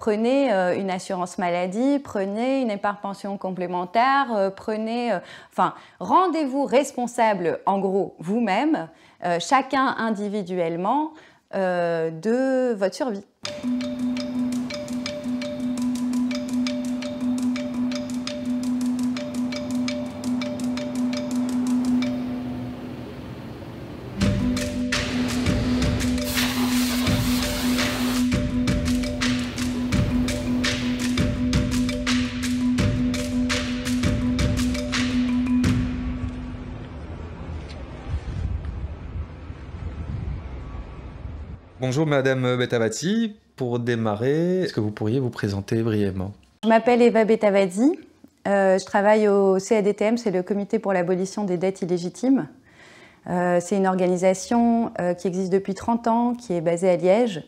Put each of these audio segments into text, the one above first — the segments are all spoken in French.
prenez une assurance maladie, prenez une épargne pension complémentaire, enfin, rendez-vous responsable, en gros, vous-même, chacun individuellement, de votre survie. Bonjour Madame Betavati, pour démarrer, est-ce que vous pourriez vous présenter brièvement? Je m'appelle Eva Betavati, je travaille au CADTM, c'est le Comité pour l'abolition des dettes illégitimes. C'est une organisation qui existe depuis 30 ans, qui est basée à Liège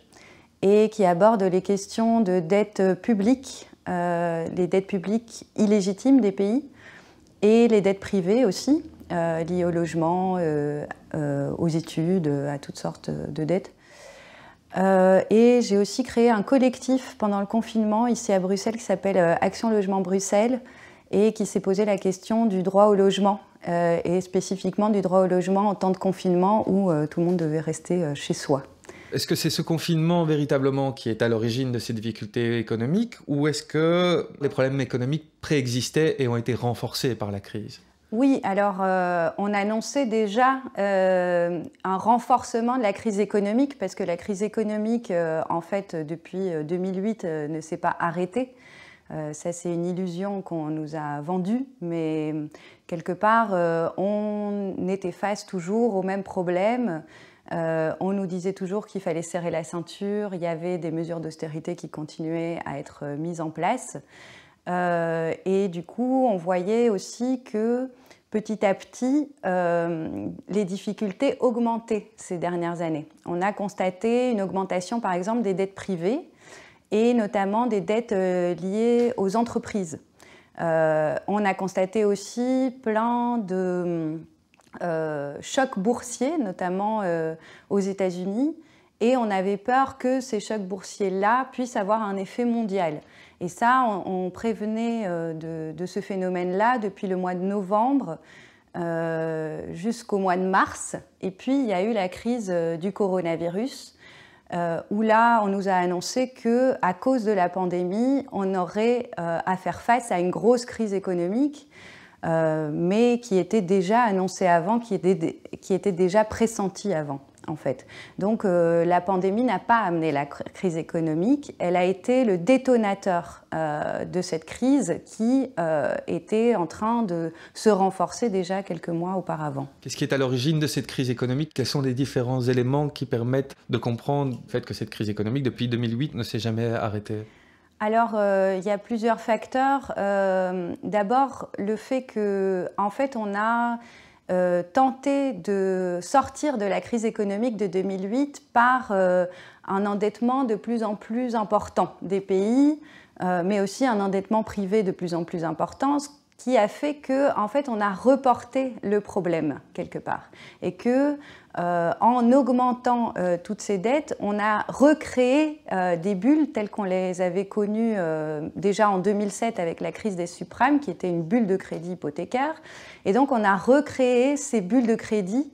et qui aborde les questions de dettes publiques, les dettes publiques illégitimes des pays et les dettes privées aussi, liées au logement, aux études, à toutes sortes de dettes. Et j'ai aussi créé un collectif pendant le confinement ici à Bruxelles qui s'appelle Action Logement Bruxelles et qui s'est posé la question du droit au logement et spécifiquement du droit au logement en temps de confinement où tout le monde devait rester chez soi. Est-ce que c'est ce confinement véritablement qui est à l'origine de ces difficultés économiques ou est-ce que les problèmes économiques préexistaient et ont été renforcés par la crise? Oui, alors on annonçait déjà un renforcement de la crise économique parce que la crise économique, en fait, depuis 2008, ne s'est pas arrêtée. Ça, c'est une illusion qu'on nous a vendue, mais quelque part, on était face toujours au même problème. On nous disait toujours qu'il fallait serrer la ceinture, il y avait des mesures d'austérité qui continuaient à être mises en place. Et du coup, on voyait aussi que petit à petit, les difficultés augmentaient ces dernières années. On a constaté une augmentation, par exemple, des dettes privées et notamment des dettes liées aux entreprises. On a constaté aussi plein de chocs boursiers, notamment aux États-Unis, et on avait peur que ces chocs boursiers-là puissent avoir un effet mondial. Et ça, on prévenait de ce phénomène-là depuis le mois de novembre jusqu'au mois de mars. Et puis, il y a eu la crise du coronavirus, où là, on nous a annoncé qu'à cause de la pandémie, on aurait à faire face à une grosse crise économique, mais qui était déjà annoncée avant, qui était déjà pressentie avant. En fait. Donc la pandémie n'a pas amené la crise économique, elle a été le détonateur de cette crise qui était en train de se renforcer déjà quelques mois auparavant. Qu'est-ce qui est à l'origine de cette crise économique? Quels sont les différents éléments qui permettent de comprendre le fait que cette crise économique, depuis 2008, ne s'est jamais arrêtée? Alors, il y a plusieurs facteurs. D'abord, le fait qu'en fait, on a tenter de sortir de la crise économique de 2008 par un endettement de plus en plus important des pays, mais aussi un endettement privé de plus en plus important, ce qui a fait qu'en fait, on a reporté le problème quelque part. Et que en augmentant toutes ces dettes, on a recréé des bulles telles qu'on les avait connues déjà en 2007 avec la crise des subprimes, qui était une bulle de crédit hypothécaire. Et donc, on a recréé ces bulles de crédit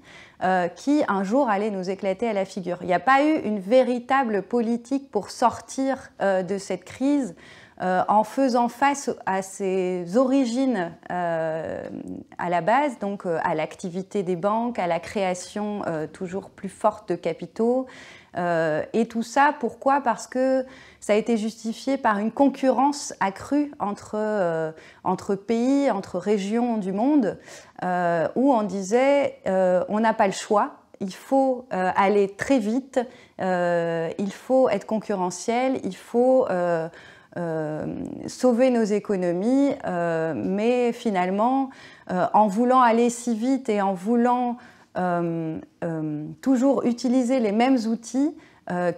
qui, un jour, allaient nous éclater à la figure. Il n'y a pas eu une véritable politique pour sortir de cette crise en faisant face à ses origines à la base, donc à l'activité des banques, à la création toujours plus forte de capitaux. Et tout ça, pourquoi? Parce que ça a été justifié par une concurrence accrue entre pays, entre régions du monde, où on disait on n'a pas le choix, il faut aller très vite, il faut être concurrentiel, il faut sauver nos économies, mais finalement, en voulant aller si vite et en voulant toujours utiliser les mêmes outils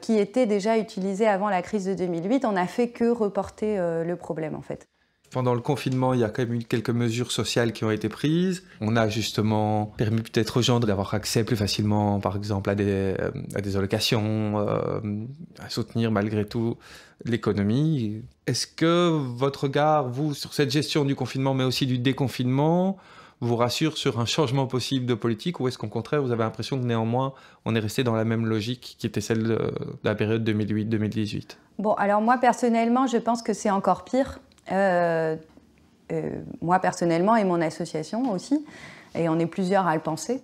qui étaient déjà utilisés avant la crise de 2008, on n'a fait que reporter le problème en fait. Pendant le confinement, il y a quand même eu quelques mesures sociales qui ont été prises. On a justement permis peut-être aux gens d'avoir accès plus facilement, par exemple, à des allocations, à soutenir malgré tout l'économie. Est-ce que votre regard, vous, sur cette gestion du confinement, mais aussi du déconfinement, vous rassure sur un changement possible de politique, ou est-ce qu'au contraire, vous avez l'impression que néanmoins, on est resté dans la même logique qui était celle de la période 2008-2018? Bon, alors moi, personnellement, je pense que c'est encore pire. Moi personnellement et mon association aussi, et on est plusieurs à le penser.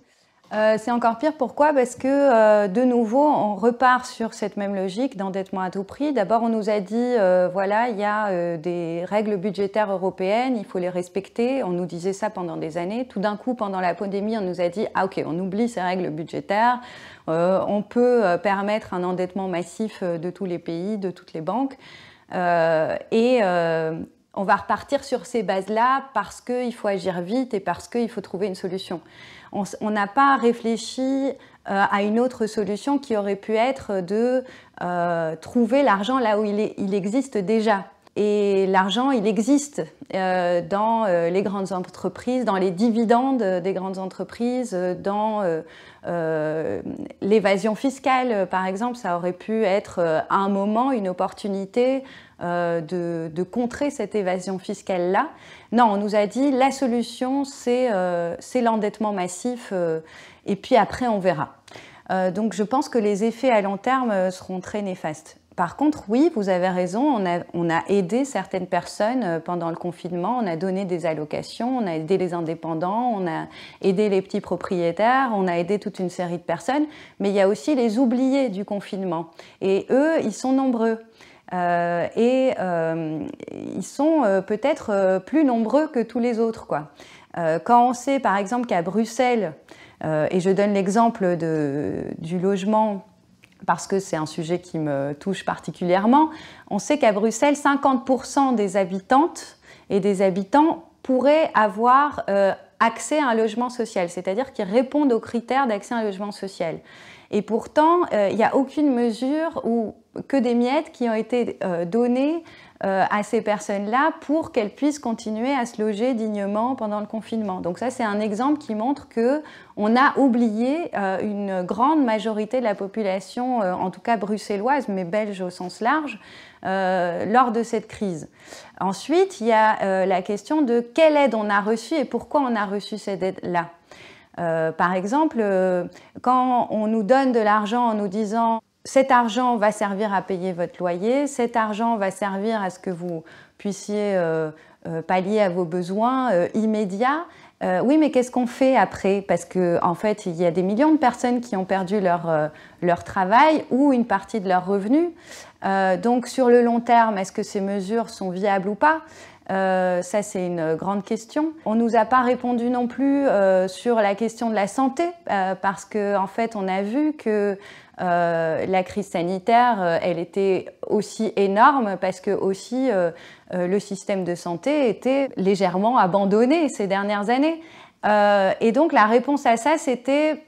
C'est encore pire, pourquoi? Parce que de nouveau on repart sur cette même logique d'endettement à tout prix. D'abord on nous a dit voilà, il y a des règles budgétaires européennes, il faut les respecter, on nous disait ça pendant des années. Tout d'un coup pendant la pandémie on nous a dit ah ok, on oublie ces règles budgétaires, on peut permettre un endettement massif de tous les pays, de toutes les banques. On va repartir sur ces bases-là parce qu'il faut agir vite et parce qu'il faut trouver une solution. On n'a pas réfléchi à une autre solution qui aurait pu être de trouver l'argent là où il existe déjà. Et l'argent, il existe dans les grandes entreprises, dans les dividendes des grandes entreprises, dans l'évasion fiscale, par exemple. Ça aurait pu être à un moment une opportunité de contrer cette évasion fiscale-là. Non, on nous a dit la solution, c'est l'endettement massif et puis après, on verra. Donc, je pense que les effets à long terme seront très néfastes. Par contre, oui, vous avez raison, on a aidé certaines personnes pendant le confinement, on a donné des allocations, on a aidé les indépendants, on a aidé les petits propriétaires, on a aidé toute une série de personnes, mais il y a aussi les oubliés du confinement. Et eux, ils sont nombreux. Ils sont peut-être plus nombreux que tous les autres, quoi. Quand on sait par exemple qu'à Bruxelles, et je donne l'exemple du logement parce que c'est un sujet qui me touche particulièrement, on sait qu'à Bruxelles, 50% des habitantes et des habitants pourraient avoir accès à un logement social, c'est-à-dire qu'ils répondent aux critères d'accès à un logement social. Et pourtant, il n'y a aucune mesure ou que des miettes qui ont été données à ces personnes-là pour qu'elles puissent continuer à se loger dignement pendant le confinement. Donc ça, c'est un exemple qui montre qu'on a oublié une grande majorité de la population, en tout cas bruxelloise, mais belge au sens large, lors de cette crise. Ensuite, il y a la question de quelle aide on a reçue et pourquoi on a reçu cette aide-là. Par exemple, quand on nous donne de l'argent en nous disant cet argent va servir à payer votre loyer, cet argent va servir à ce que vous puissiez pallier à vos besoins immédiats. Oui, mais qu'est-ce qu'on fait après? Parce qu'en fait, il y a des millions de personnes qui ont perdu leur travail ou une partie de leurs revenus. Donc, sur le long terme, est-ce que ces mesures sont viables ou pas? Ça, c'est une grande question. On ne nous a pas répondu non plus sur la question de la santé, parce qu'en fait, on a vu que la crise sanitaire, elle était aussi énorme parce que aussi le système de santé était légèrement abandonné ces dernières années. Et donc la réponse à ça, c'était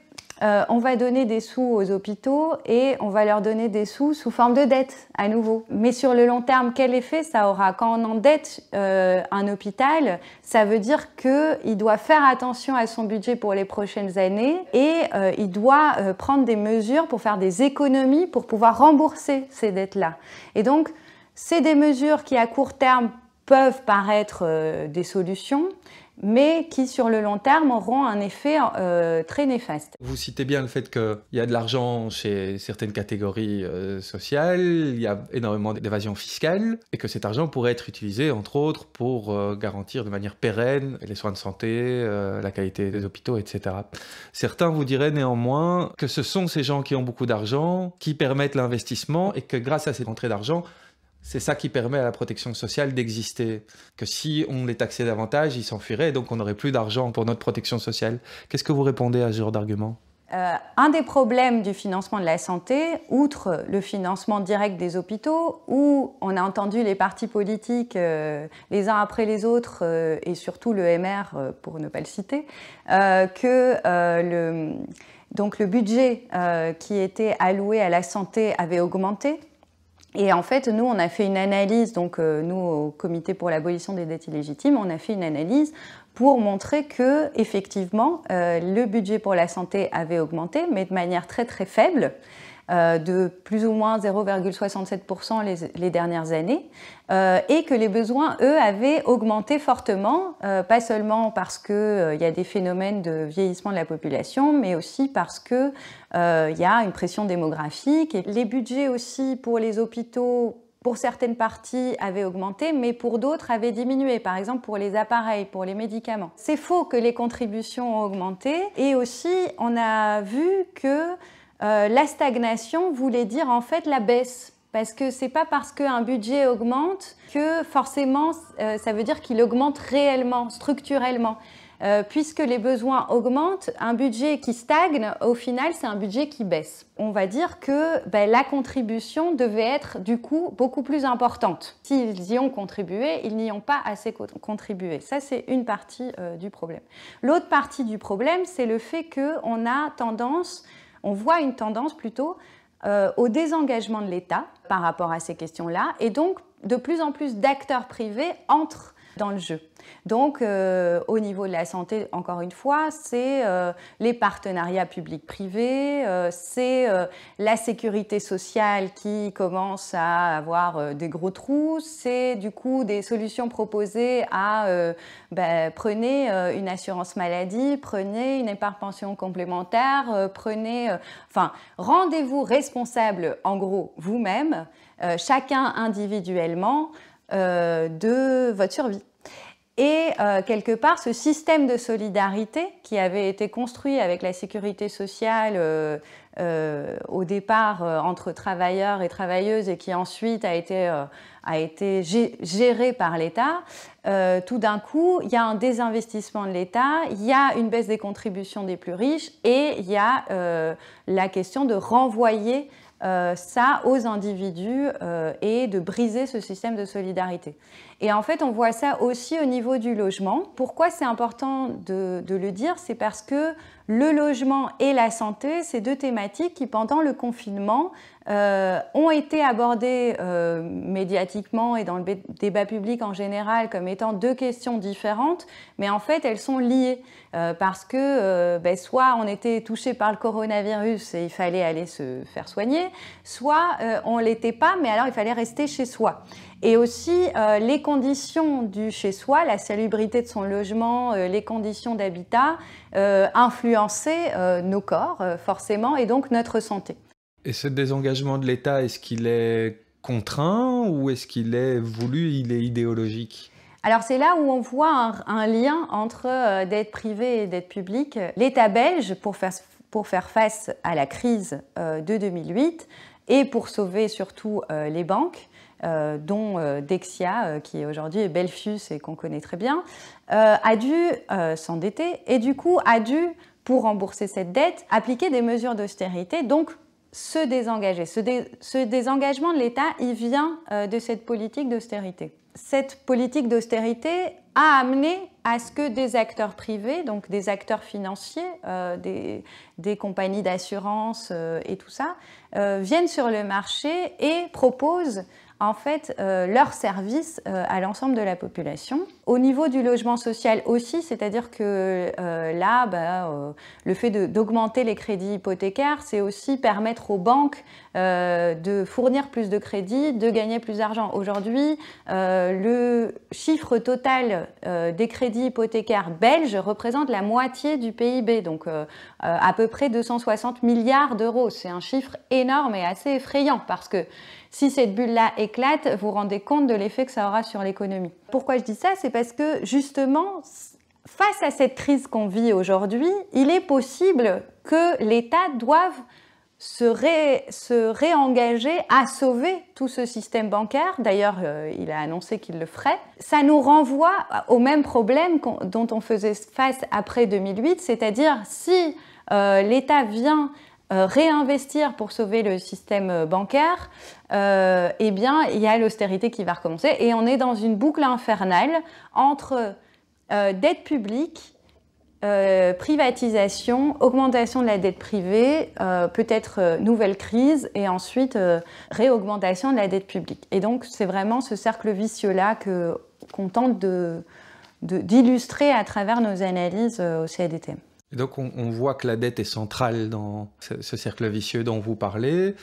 on va donner des sous aux hôpitaux et on va leur donner des sous sous forme de dette à nouveau. Mais sur le long terme, quel effet ça aura? Quand on endette un hôpital, ça veut dire qu'il doit faire attention à son budget pour les prochaines années et il doit prendre des mesures pour faire des économies pour pouvoir rembourser ces dettes-là. Et donc, c'est des mesures qui à court terme peuvent paraître des solutions, mais qui sur le long terme auront un effet très néfaste. Vous citez bien le fait qu'il y a de l'argent chez certaines catégories sociales, il y a énormément d'évasion fiscale, et que cet argent pourrait être utilisé, entre autres, pour garantir de manière pérenne les soins de santé, la qualité des hôpitaux, etc. Certains vous diraient néanmoins que ce sont ces gens qui ont beaucoup d'argent qui permettent l'investissement, et que grâce à cette entrée d'argent, c'est ça qui permet à la protection sociale d'exister. Que si on les taxait davantage, ils s'enfuiraient, donc on n'aurait plus d'argent pour notre protection sociale. Qu'est-ce que vous répondez à ce genre d'argument? Un des problèmes du financement de la santé, outre le financement direct des hôpitaux, où on a entendu les partis politiques les uns après les autres, et surtout le MR, pour ne pas le citer, donc le budget qui était alloué à la santé avait augmenté. Et en fait, nous, on a fait une analyse, donc nous, au Comité pour l'abolition des dettes illégitimes, on a fait une analyse pour montrer que, effectivement, le budget pour la santé avait augmenté, mais de manière très très faible, de plus ou moins 0,67% les dernières années, et que les besoins, eux, avaient augmenté fortement, pas seulement parce qu'il y a des phénomènes de vieillissement de la population, mais aussi parce qu'il y a une pression démographique. Et les budgets aussi pour les hôpitaux, pour certaines parties, avaient augmenté, mais pour d'autres avaient diminué, par exemple pour les appareils, pour les médicaments. C'est faux que les contributions ont augmenté, et aussi on a vu que la stagnation voulait dire en fait la baisse. Parce que c'est pas parce qu'un budget augmente que forcément ça veut dire qu'il augmente réellement, structurellement. Puisque les besoins augmentent, un budget qui stagne, au final, c'est un budget qui baisse. On va dire que la contribution devait être du coup beaucoup plus importante. S'ils y ont contribué, ils n'y ont pas assez contribué. Ça, c'est une partie du problème. L'autre partie du problème, c'est le fait qu'on voit une tendance plutôt au désengagement de l'État par rapport à ces questions-là, et donc de plus en plus d'acteurs privés entrent dans le jeu. Donc, au niveau de la santé, encore une fois, c'est les partenariats publics-privés, c'est la sécurité sociale qui commence à avoir des gros trous, c'est du coup des solutions proposées à prenez une assurance maladie, prenez une épargne pension complémentaire, rendez-vous responsable, en gros, vous-même, chacun individuellement, de votre survie. Et quelque part, ce système de solidarité qui avait été construit avec la sécurité sociale au départ entre travailleurs et travailleuses et qui ensuite a été géré par l'État, tout d'un coup, il y a un désinvestissement de l'État, il y a une baisse des contributions des plus riches et il y a la question de renvoyer ça aux individus et de briser ce système de solidarité. Et en fait, on voit ça aussi au niveau du logement. Pourquoi c'est important de le dire? C'est parce que le logement et la santé, c'est deux thématiques qui, pendant le confinement, ont été abordées médiatiquement et dans le débat public en général comme étant deux questions différentes, mais en fait, elles sont liées parce que soit on était touché par le coronavirus et il fallait aller se faire soigner, soit on ne l'était pas, mais alors il fallait rester chez soi. Et aussi les conditions du chez-soi, la salubrité de son logement, les conditions d'habitat influençaient nos corps forcément et donc notre santé. Et ce désengagement de l'État, est-ce qu'il est contraint ou est-ce qu'il est voulu, il est idéologique? Alors c'est là où on voit un lien entre dette privée et dette publique. L'État belge, pour faire face à la crise de 2008 et pour sauver surtout les banques, dont Dexia, qui aujourd'hui est Belfius et qu'on connaît très bien, a dû s'endetter et du coup a dû, pour rembourser cette dette, appliquer des mesures d'austérité, donc se désengager. Ce désengagement de l'État, il vient de cette politique d'austérité. Cette politique d'austérité a amené à ce que des acteurs privés, donc des acteurs financiers, des compagnies d'assurance et tout ça, viennent sur le marché et proposent en fait leurs services à l'ensemble de la population. Au niveau du logement social aussi, c'est-à-dire que le fait d'augmenter les crédits hypothécaires, c'est aussi permettre aux banques de fournir plus de crédits, de gagner plus d'argent. Aujourd'hui, le chiffre total des crédits hypothécaires belges représente la moitié du PIB, donc à peu près 260 milliards d'euros. C'est un chiffre énorme et assez effrayant parce que si cette bulle-là éclate, vous vous rendez compte de l'effet que ça aura sur l'économie. Pourquoi je dis ça? C'est parce que justement, face à cette crise qu'on vit aujourd'hui, il est possible que l'État doive se réengager à sauver tout ce système bancaire. D'ailleurs, il a annoncé qu'il le ferait. Ça nous renvoie au même problème dont on faisait face après 2008, c'est-à-dire si l'État vient réinvestir pour sauver le système bancaire, eh bien, il y a l'austérité qui va recommencer et on est dans une boucle infernale entre dette publique privatisation, augmentation de la dette privée, peut-être nouvelle crise et ensuite réaugmentation de la dette publique. Et donc c'est vraiment ce cercle vicieux-là qu'on tente d'illustrer à travers nos analyses au CADTM. Et donc on voit que la dette est centrale dans ce cercle vicieux dont vous parlez,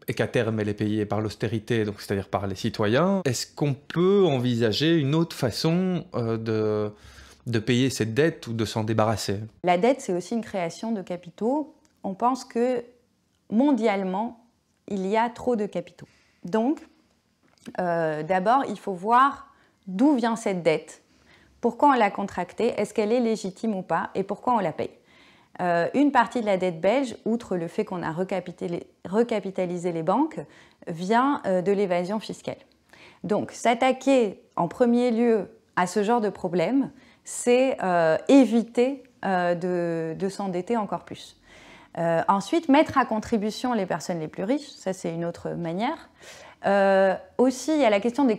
et qu'à terme elle est payée par l'austérité, donc c'est-à-dire par les citoyens. Est-ce qu'on peut envisager une autre façon de payer cette dette ou de s'en débarrasser? La dette, c'est aussi une création de capitaux. On pense que mondialement, il y a trop de capitaux. Donc, d'abord, il faut voir d'où vient cette dette. Pourquoi on l'a contractée? Est-ce qu'elle est légitime ou pas? Et pourquoi on la paye? Une partie de la dette belge, outre le fait qu'on a recapitalisé les banques, vient de l'évasion fiscale. Donc, s'attaquer en premier lieu à ce genre de problème, c'est éviter de s'endetter encore plus. Ensuite, mettre à contribution les personnes les plus riches, ça c'est une autre manière. Aussi, il y a la question des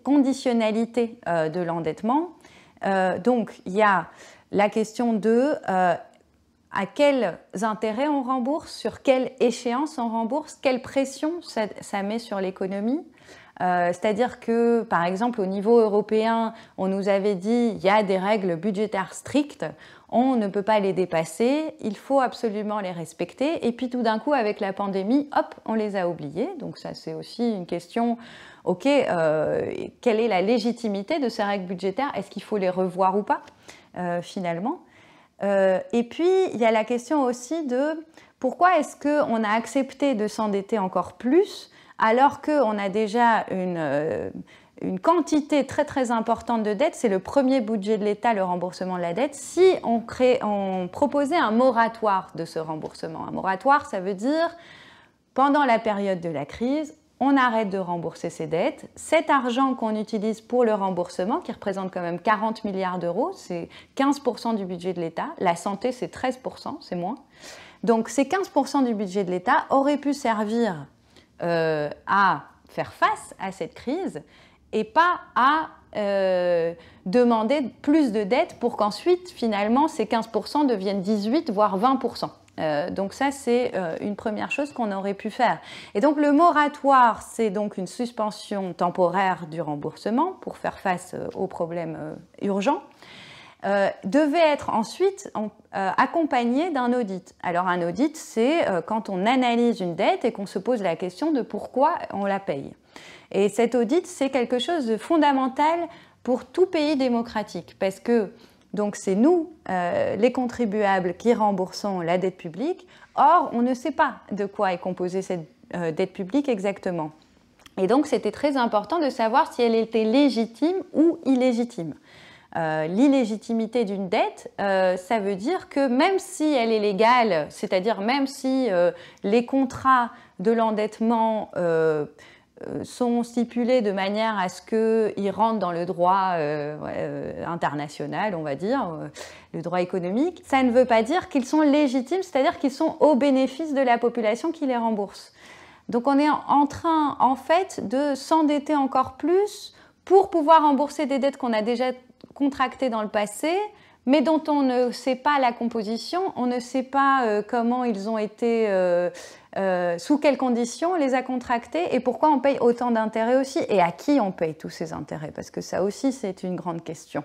conditionnalités de l'endettement. Donc, il y a la question de à quels intérêts on rembourse, sur quelle échéance on rembourse, quelle pression ça met sur l'économie. C'est-à-dire que, par exemple, au niveau européen, on nous avait dit qu'il y a des règles budgétaires strictes, on ne peut pas les dépasser, il faut absolument les respecter. Et puis tout d'un coup, avec la pandémie, hop, on les a oubliés. Donc ça, c'est aussi une question, ok, quelle est la légitimité de ces règles budgétaires? Est-ce qu'il faut les revoir ou pas, finalement? Et puis, il y a la question aussi de pourquoi est-ce qu'on a accepté de s'endetter encore plus alors qu'on a déjà une quantité très très importante de dettes. C'est le premier budget de l'État, le remboursement de la dette. Si on proposait un moratoire de ce remboursement, un moratoire, ça veut dire pendant la période de la crise, on arrête de rembourser ses dettes. Cet argent qu'on utilise pour le remboursement, qui représente quand même 40 milliards d'euros, c'est 15% du budget de l'État. La santé, c'est 13%, c'est moins. Donc ces 15% du budget de l'État auraient pu servir à faire face à cette crise et pas à demander plus de dettes pour qu'ensuite, finalement, ces 15% deviennent 18, voire 20%. Donc ça, c'est une première chose qu'on aurait pu faire. Et donc le moratoire, c'est donc une suspension temporaire du remboursement pour faire face aux problèmes urgents, devait être ensuite accompagné d'un audit. Alors un audit, c'est quand on analyse une dette et qu'on se pose la question de pourquoi on la paye. Et cet audit, c'est quelque chose de fondamental pour tout pays démocratique, parce que donc c'est nous, les contribuables, qui remboursons la dette publique. Or, on ne sait pas de quoi est composée cette dette publique exactement. Et donc, c'était très important de savoir si elle était légitime ou illégitime. L'illégitimité d'une dette, ça veut dire que même si elle est légale, c'est-à-dire même si les contrats de l'endettement sont stipulés de manière à ce qu'ils rentrent dans le droit international, on va dire, le droit économique, ça ne veut pas dire qu'ils sont légitimes, c'est-à-dire qu'ils sont au bénéfice de la population qui les rembourse. Donc on est en train, en fait, de s'endetter encore plus pour pouvoir rembourser des dettes qu'on a déjà contractées dans le passé, mais dont on ne sait pas la composition, on ne sait pas comment ils ont été, sous quelles conditions on les a contractés et pourquoi on paye autant d'intérêts aussi et à qui on paye tous ces intérêts, parce que ça aussi c'est une grande question.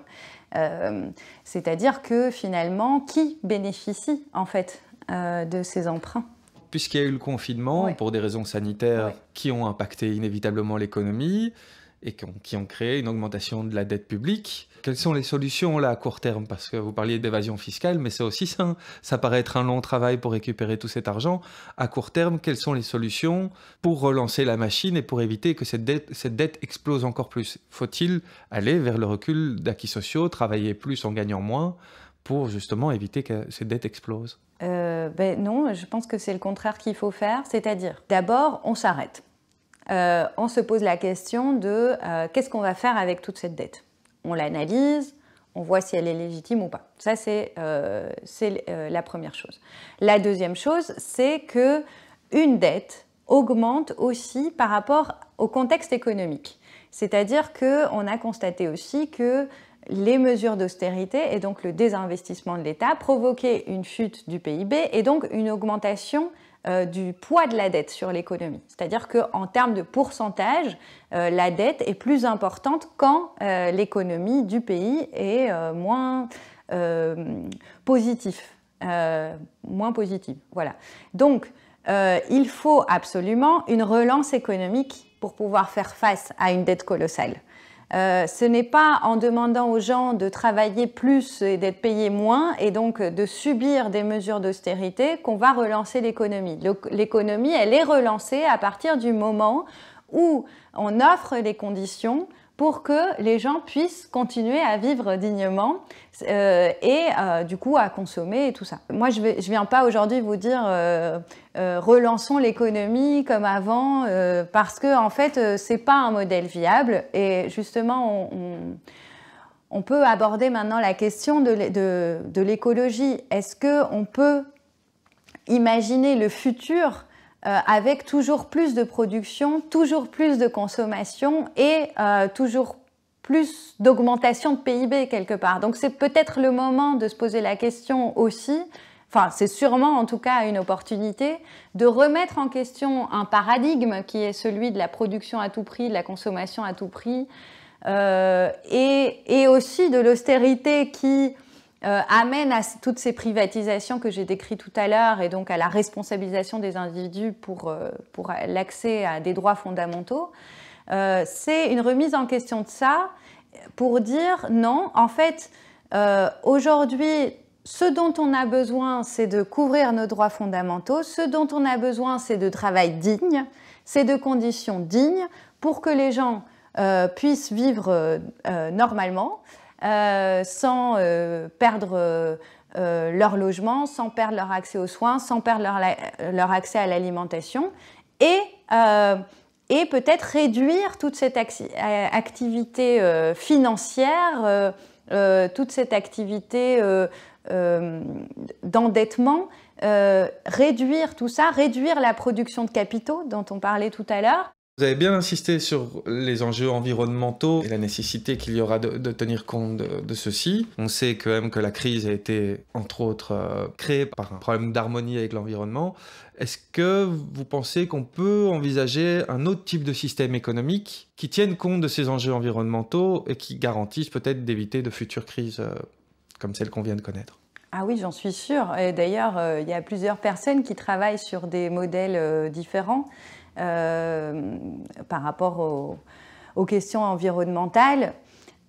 C'est-à-dire que finalement, qui bénéficie en fait de ces emprunts? Puisqu'il y a eu le confinement, oui, pour des raisons sanitaires, oui, qui ont impacté inévitablement l'économie et qui ont créé une augmentation de la dette publique. Quelles sont les solutions là à court terme? Parce que vous parliez d'évasion fiscale, mais c'est aussi ça. Ça paraît être un long travail pour récupérer tout cet argent. À court terme, quelles sont les solutions pour relancer la machine et pour éviter que cette dette explose encore plus? Faut-il aller vers le recul d'acquis sociaux, travailler plus en gagnant moins, pour justement éviter que cette dette explose? Non, je pense que c'est le contraire qu'il faut faire. C'est-à-dire, d'abord, on s'arrête. On se pose la question de qu'est-ce qu'on va faire avec toute cette dette. On l'analyse, on voit si elle est légitime ou pas. Ça, c'est la première chose. La deuxième chose, c'est qu'une dette augmente aussi par rapport au contexte économique. C'est-à-dire qu'on a constaté aussi que les mesures d'austérité et donc le désinvestissement de l'État provoquaient une chute du PIB et donc une augmentation du poids de la dette sur l'économie. C'est-à-dire qu'en termes de pourcentage, la dette est plus importante quand l'économie du pays est moins positive. Voilà. Donc, il faut absolument une relance économique pour pouvoir faire face à une dette colossale. Ce n'est pas en demandant aux gens de travailler plus et d'être payés moins et donc de subir des mesures d'austérité qu'on va relancer l'économie. L'économie, elle est relancée à partir du moment où on offre les conditions pour que les gens puissent continuer à vivre dignement et du coup à consommer et tout ça. Moi, je viens pas aujourd'hui vous dire relançons l'économie comme avant parce que en fait c'est pas un modèle viable et justement on peut aborder maintenant la question de l'écologie. Est-ce qu'on peut imaginer le futur avec toujours plus de production, toujours plus de consommation et toujours plus d'augmentation de PIB quelque part. Donc c'est peut-être le moment de se poser la question aussi, enfin c'est sûrement en tout cas une opportunité, de remettre en question un paradigme qui est celui de la production à tout prix, de la consommation à tout prix, et aussi de l'austérité qui amène à toutes ces privatisations que j'ai décrites tout à l'heure et donc à la responsabilisation des individus pour l'accès à des droits fondamentaux. C'est une remise en question de ça pour dire non, en fait, aujourd'hui, ce dont on a besoin, c'est de couvrir nos droits fondamentaux, ce dont on a besoin, c'est de travail digne, c'est de conditions dignes pour que les gens puissent vivre normalement. Sans perdre leur logement, sans perdre leur accès aux soins, sans perdre leur accès à l'alimentation et peut-être réduire toute cette activité financière, toute cette activité d'endettement, réduire tout ça, réduire la production de capitaux dont on parlait tout à l'heure. Vous avez bien insisté sur les enjeux environnementaux et la nécessité qu'il y aura de tenir compte de ceci. On sait quand même que la crise a été, entre autres, créée par un problème d'harmonie avec l'environnement. Est-ce que vous pensez qu'on peut envisager un autre type de système économique qui tienne compte de ces enjeux environnementaux et qui garantisse peut-être d'éviter de futures crises comme celle qu'on vient de connaître ? Ah oui, j'en suis sûre. Et d'ailleurs, il y a plusieurs personnes qui travaillent sur des modèles différents. Par rapport aux questions environnementales.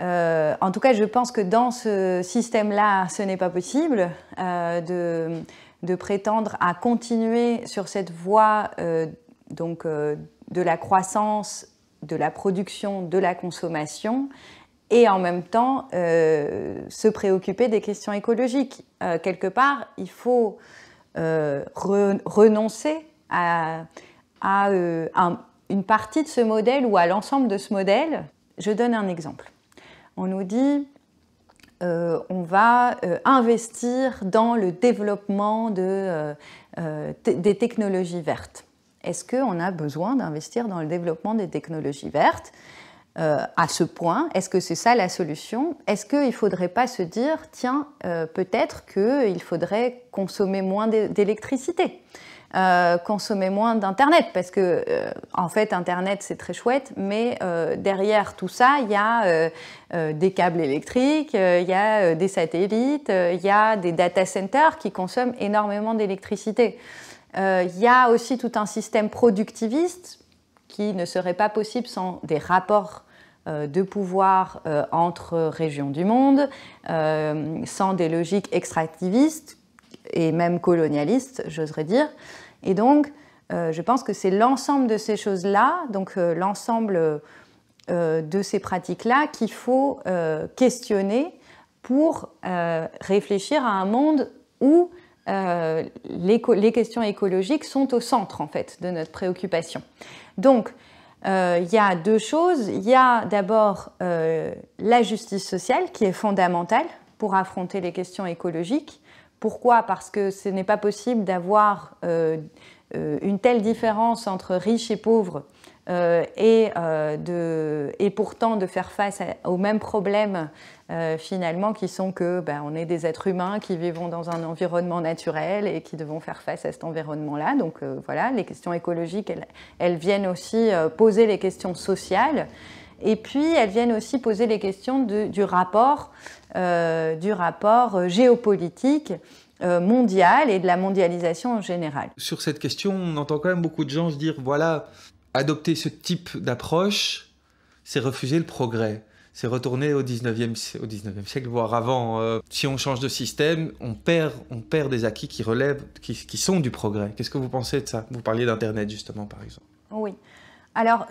En tout cas, je pense que dans ce système-là, ce n'est pas possible de prétendre à continuer sur cette voie de la croissance, de la production, de la consommation, et en même temps se préoccuper des questions écologiques. Quelque part, il faut renoncer à une partie de ce modèle ou à l'ensemble de ce modèle. Je donne un exemple. On nous dit on va investir dans le développement des technologies vertes. Est-ce qu'on a besoin d'investir dans le développement des technologies vertes à ce point? Est-ce que c'est ça la solution? Est-ce qu'il ne faudrait pas se dire tiens, peut-être qu'il faudrait consommer moins d'électricité? Consommer moins d'Internet parce que en fait Internet c'est très chouette mais derrière tout ça il y a des câbles électriques, il y a des satellites, il y a des data centers qui consomment énormément d'électricité. Il y a aussi tout un système productiviste qui ne serait pas possible sans des rapports de pouvoir entre régions du monde, sans des logiques extractivistes et même colonialiste, j'oserais dire. Et donc, je pense que c'est l'ensemble de ces choses-là, donc l'ensemble de ces pratiques-là qu'il faut questionner pour réfléchir à un monde où les questions écologiques sont au centre, en fait, de notre préoccupation. Donc, il y a deux choses. Il y a d'abord la justice sociale qui est fondamentale pour affronter les questions écologiques. Pourquoi? Parce que ce n'est pas possible d'avoir une telle différence entre riches et pauvres et pourtant de faire face aux mêmes problèmes finalement qui sont que on est des êtres humains qui vivons dans un environnement naturel et qui devons faire face à cet environnement-là. Donc voilà, les questions écologiques, elles viennent aussi poser les questions sociales. Et puis, elles viennent aussi poser les questions du rapport géopolitique mondial et de la mondialisation en général. Sur cette question, on entend quand même beaucoup de gens se dire, voilà, adopter ce type d'approche, c'est refuser le progrès. C'est retourner au 19e siècle, voire avant. Si on change de système, on perd des acquis qui sont du progrès. Qu'est-ce que vous pensez de ça? Vous parliez d'Internet, justement, par exemple. Oui. Alors,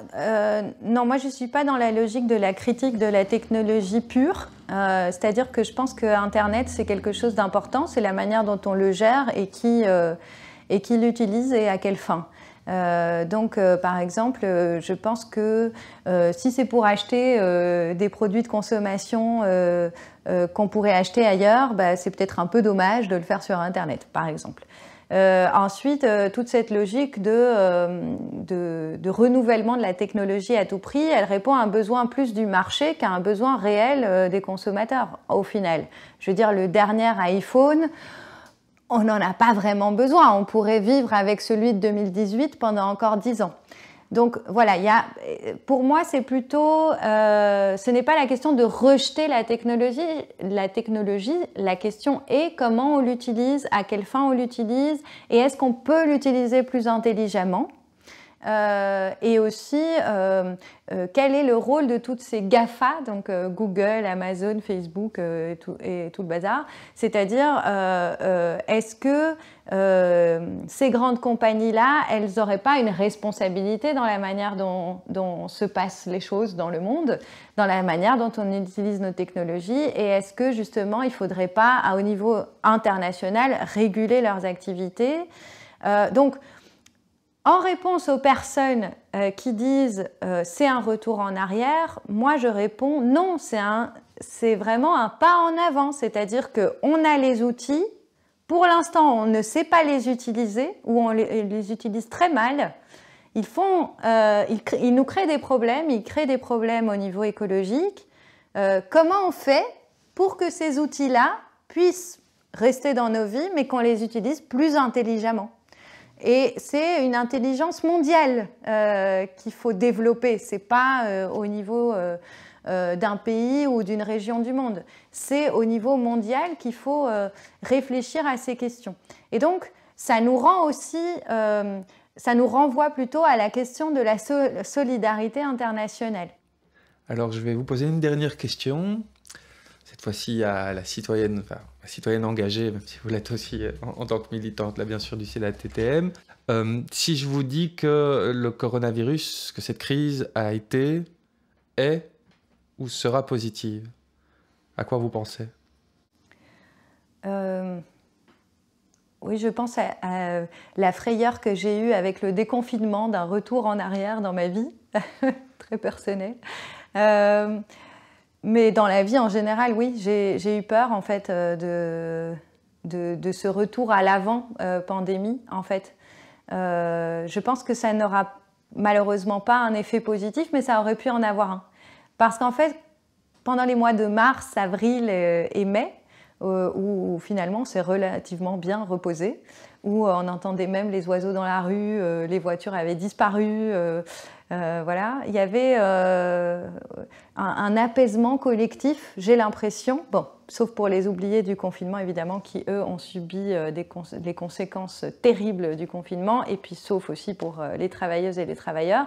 non, moi je ne suis pas dans la logique de la critique de la technologie pure, c'est-à-dire que je pense que Internet c'est quelque chose d'important, c'est la manière dont on le gère et qui l'utilise et à quelle fin. Donc, par exemple, je pense que si c'est pour acheter des produits de consommation qu'on pourrait acheter ailleurs, c'est peut-être un peu dommage de le faire sur Internet, par exemple. Ensuite, toute cette logique de renouvellement de la technologie à tout prix, elle répond à un besoin plus du marché qu'à un besoin réel des consommateurs, au final. Je veux dire, le dernier iPhone, on n'en a pas vraiment besoin. On pourrait vivre avec celui de 2018 pendant encore 10 ans. Donc voilà, pour moi, c'est plutôt, ce n'est pas la question de rejeter la technologie. La question est comment on l'utilise, à quelle fin on l'utilise, et est-ce qu'on peut l'utiliser plus intelligemment. Et aussi, quel est le rôle de toutes ces GAFA, donc Google, Amazon, Facebook et tout le bazar. C'est-à-dire, est-ce que ces grandes compagnies-là, elles n'auraient pas une responsabilité dans la manière dont se passent les choses dans le monde, dans la manière dont on utilise nos technologies, et est-ce que justement, il ne faudrait pas, au niveau international, réguler leurs activités. Donc, en réponse aux personnes qui disent c'est un retour en arrière, moi je réponds non, c'est vraiment un pas en avant, c'est-à-dire qu'on a les outils, pour l'instant on ne sait pas les utiliser ou on les utilise très mal, ils nous créent des problèmes, ils créent des problèmes au niveau écologique. Comment on fait pour que ces outils-là puissent rester dans nos vies mais qu'on les utilise plus intelligemment? Et c'est une intelligence mondiale qu'il faut développer. Ce n'est pas au niveau d'un pays ou d'une région du monde. C'est au niveau mondial qu'il faut réfléchir à ces questions. Et donc, ça nous renvoie plutôt à la question de la solidarité internationale. Alors, je vais vous poser une dernière question. Cette fois-ci à la citoyenne engagée, même si vous l'êtes aussi en tant que militante, là bien sûr, du CELA-TTM. Si je vous dis que le coronavirus, que cette crise a été, est ou sera positive, à quoi vous pensez? Oui, je pense à la frayeur que j'ai eue avec le déconfinement d'un retour en arrière dans ma vie, très personnel. Mais dans la vie en général, oui, j'ai eu peur en fait de ce retour à l'avant pandémie en fait. Je pense que ça n'aura malheureusement pas un effet positif, mais ça aurait pu en avoir un. Parce qu'en fait, pendant les mois de mars, avril et mai, où finalement on s'est relativement bien reposé, où on entendait même les oiseaux dans la rue, les voitures avaient disparu. Voilà, il y avait un apaisement collectif, j'ai l'impression, bon, sauf pour les oubliés du confinement évidemment, qui eux ont subi les conséquences terribles du confinement, et puis sauf aussi pour les travailleuses et les travailleurs.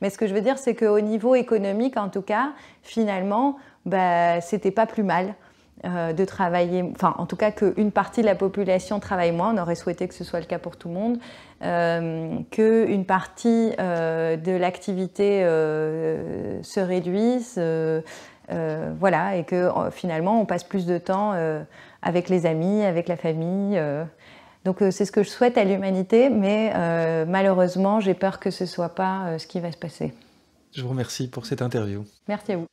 Mais ce que je veux dire, c'est qu'au niveau économique, en tout cas, finalement, c'était pas plus mal. De travailler, enfin en tout cas qu'une partie de la population travaille moins, on aurait souhaité que ce soit le cas pour tout le monde, qu'une partie de l'activité se réduise, voilà, et que finalement on passe plus de temps avec les amis, avec la famille. Donc c'est ce que je souhaite à l'humanité, mais malheureusement j'ai peur que ce ne soit pas ce qui va se passer. Je vous remercie pour cette interview. Merci à vous.